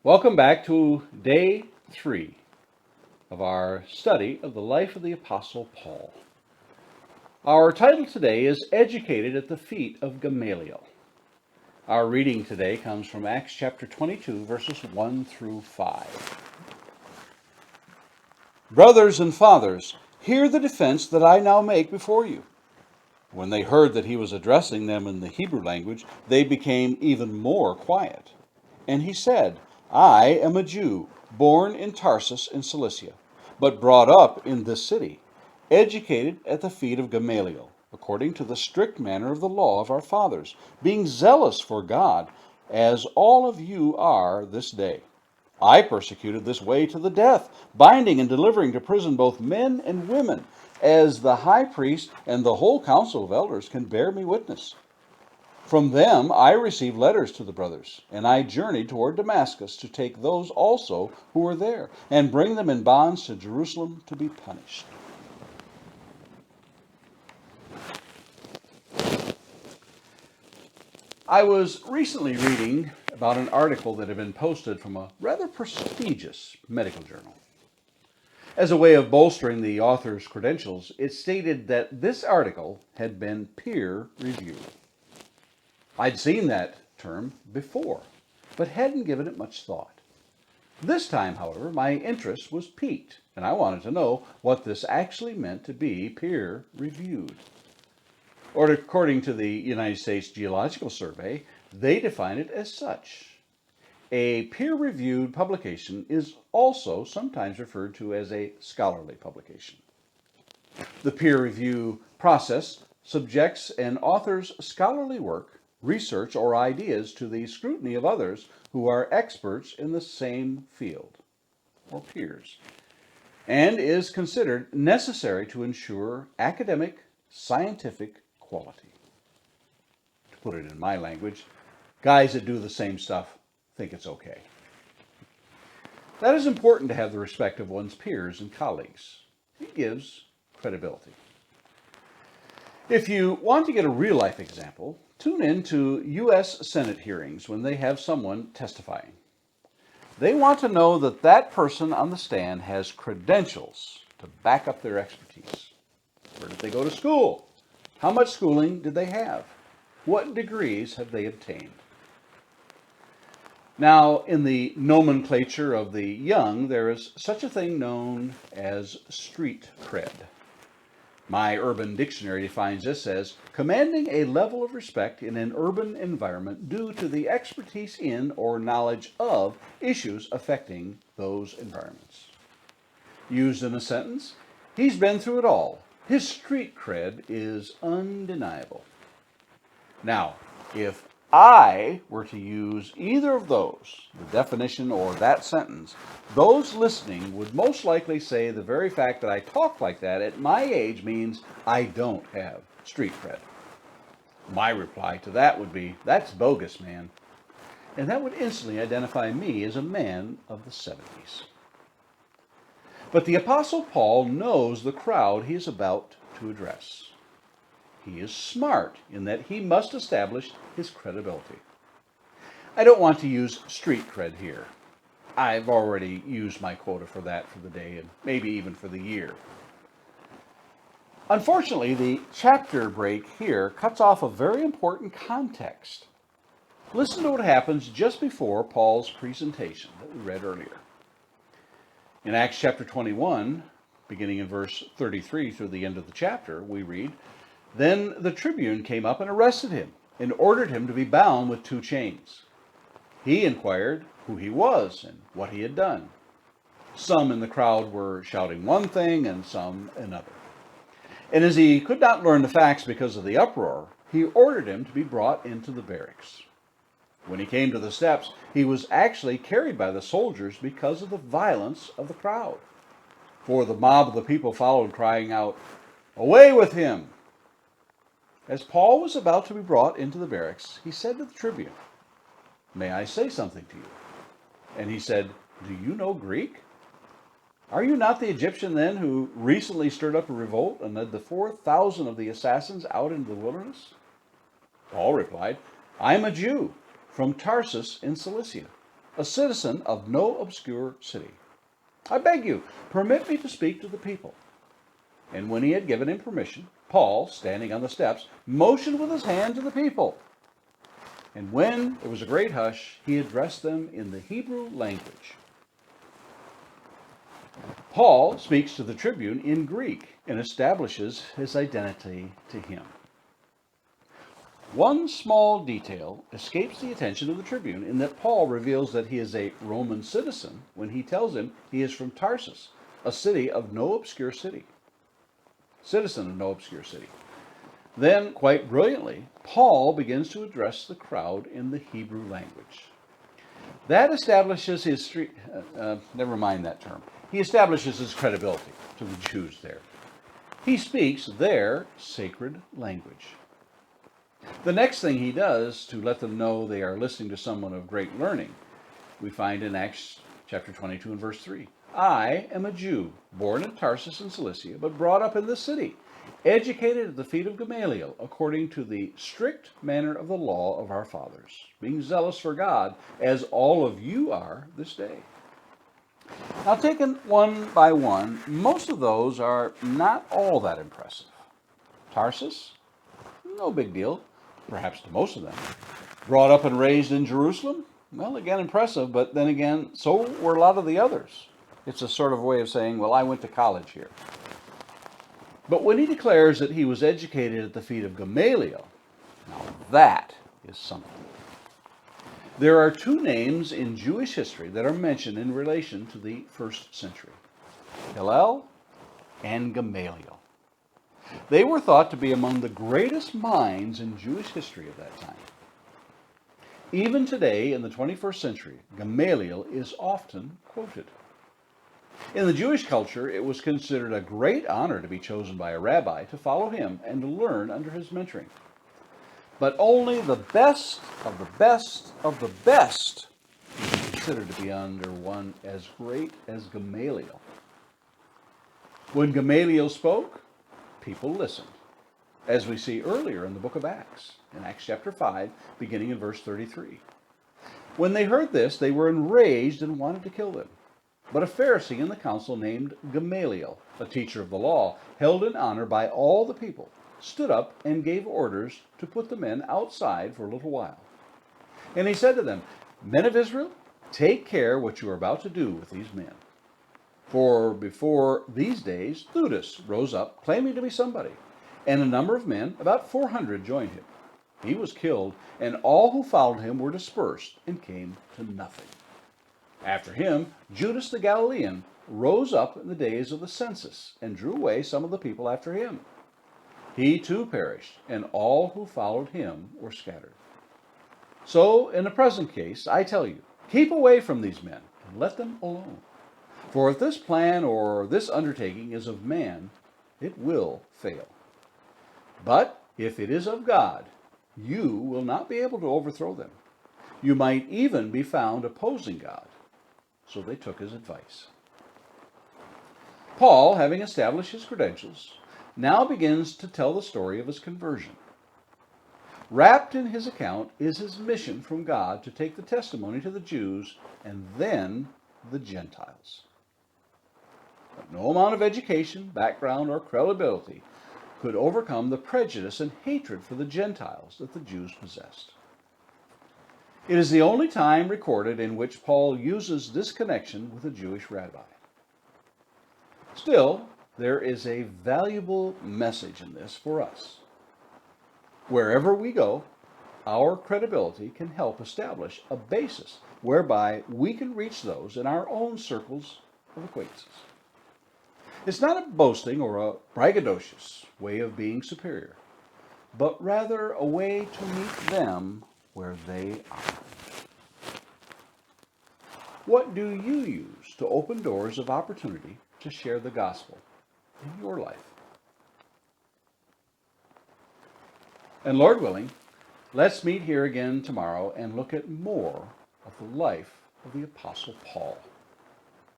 Welcome back to day 3 of our study of the life of the Apostle Paul. Our title today is Educated at the Feet of Gamaliel. Our reading today comes from Acts chapter 22, verses 1 through 5. Brothers and fathers, hear the defense that I now make before you. When they heard that he was addressing them in the Hebrew language, they became even more quiet. And he said, I am a Jew, born in Tarsus in Cilicia, but brought up in this city, educated at the feet of Gamaliel, according to the strict manner of the law of our fathers, being zealous for God, as all of you are this day. I persecuted this way to the death, binding and delivering to prison both men and women, as the high priest and the whole council of elders can bear me witness. From them I received letters to the brothers, and I journeyed toward Damascus to take those also who were there, and bring them in bonds to Jerusalem to be punished. I was recently reading about an article that had been posted from a rather prestigious medical journal. As a way of bolstering the author's credentials, it stated that this article had been peer reviewed. I'd seen that term before, but hadn't given it much thought. This time, however, my interest was piqued, and I wanted to know what this actually meant to be peer-reviewed. Or according to the United States Geological Survey, they define it as such. A peer-reviewed publication is also sometimes referred to as a scholarly publication. The peer review process subjects an author's scholarly work, research, or ideas to the scrutiny of others who are experts in the same field, or peers, and is considered necessary to ensure academic, scientific quality. To put it in my language, guys that do the same stuff think it's okay. That is important to have the respect of one's peers and colleagues. It gives credibility. If you want to get a real-life example, tune in to U.S. Senate hearings when they have someone testifying. They want to know that that person on the stand has credentials to back up their expertise. Where did they go to school? How much schooling did they have? What degrees have they obtained? Now, in the nomenclature of the young, there is such a thing known as street cred. My Urban Dictionary defines this as commanding a level of respect in an urban environment due to the expertise in or knowledge of issues affecting those environments. Used in a sentence, he's been through it all. His street cred is undeniable. Now, if I were to use either of those, the definition or that sentence, those listening would most likely say the very fact that I talk like that at my age means I don't have street cred. My reply to that would be, that's bogus, man. And that would instantly identify me as a man of the 70s. But the Apostle Paul knows the crowd he is about to address. He is smart in that he must establish his credibility. I don't want to use street cred here. I've already used my quota for that for the day and maybe even for the year. Unfortunately, the chapter break here cuts off a very important context. Listen to what happens just before Paul's presentation that we read earlier. In Acts chapter 21, beginning in verse 33 through the end of the chapter, we read, Then the tribune came up and arrested him and ordered him to be bound with 2 chains. He inquired who he was and what he had done. Some in the crowd were shouting one thing and some another. And as he could not learn the facts because of the uproar, he ordered him to be brought into the barracks. When he came to the steps, he was actually carried by the soldiers because of the violence of the crowd. For the mob of the people followed, crying out, Away with him! As Paul was about to be brought into the barracks, he said to the tribune, May I say something to you? And he said, Do you know Greek? Are you not the Egyptian then who recently stirred up a revolt and led the 4,000 of the assassins out into the wilderness? Paul replied, I am a Jew from Tarsus in Cilicia, a citizen of no obscure city. I beg you, permit me to speak to the people." And when he had given him permission, Paul, standing on the steps, motioned with his hand to the people. And when there was a great hush, he addressed them in the Hebrew language. Paul speaks to the tribune in Greek and establishes his identity to him. One small detail escapes the attention of the tribune in that Paul reveals that he is a Roman citizen when he tells him he is from Tarsus, a city of no obscure city. Citizen of no obscure city. Then, quite brilliantly, Paul begins to address the crowd in the Hebrew language. That establishes his, never mind that term. He establishes his credibility to the Jews there. He speaks their sacred language. The next thing he does to let them know they are listening to someone of great learning, we find in Acts chapter 22 and verse 3. "I am a Jew, born in Tarsus in Cilicia, but brought up in this city, educated at the feet of Gamaliel, according to the strict manner of the law of our fathers, being zealous for God, as all of you are this day." Now, taken one by one, most of those are not all that impressive. Tarsus, no big deal, perhaps to most of them. Brought up and raised in Jerusalem, well, again, impressive, but then again, so were a lot of the others. It's a sort of way of saying, well, I went to college here. But when he declares that he was educated at the feet of Gamaliel, now that is something. There are two names in Jewish history that are mentioned in relation to the first century: Hillel and Gamaliel. They were thought to be among the greatest minds in Jewish history of that time. Even today, in the 21st century, Gamaliel is often quoted. In the Jewish culture, it was considered a great honor to be chosen by a rabbi to follow him and to learn under his mentoring. But only the best of the best of the best is considered to be under one as great as Gamaliel. When Gamaliel spoke, people listened, as we see earlier in the book of Acts, in Acts chapter 5, beginning in verse 33. When they heard this, they were enraged and wanted to kill them. But a Pharisee in the council named Gamaliel, a teacher of the law, held in honor by all the people, stood up and gave orders to put the men outside for a little while. And he said to them, "Men of Israel, take care what you are about to do with these men. For before these days, Theudas rose up, claiming to be somebody, and a number of men, about 400, joined him. He was killed, and all who followed him were dispersed and came to nothing. After him, Judas the Galilean rose up in the days of the census and drew away some of the people after him. He too perished, and all who followed him were scattered. So, in the present case, I tell you, keep away from these men and let them alone. For if this plan or this undertaking is of man, it will fail. But if it is of God, you will not be able to overthrow them. You might even be found opposing God." So they took his advice. Paul, having established his credentials, now begins to tell the story of his conversion. Wrapped in his account is his mission from God to take the testimony to the Jews and then the Gentiles. But no amount of education, background, or credibility could overcome the prejudice and hatred for the Gentiles that the Jews possessed. It is the only time recorded in which Paul uses this connection with a Jewish rabbi. Still, there is a valuable message in this for us. Wherever we go, our credibility can help establish a basis whereby we can reach those in our own circles of acquaintances. It's not a boasting or a braggadocious way of being superior, but rather a way to meet them where they are. What do you use to open doors of opportunity to share the gospel in your life? And Lord willing, let's meet here again tomorrow and look at more of the life of the Apostle Paul.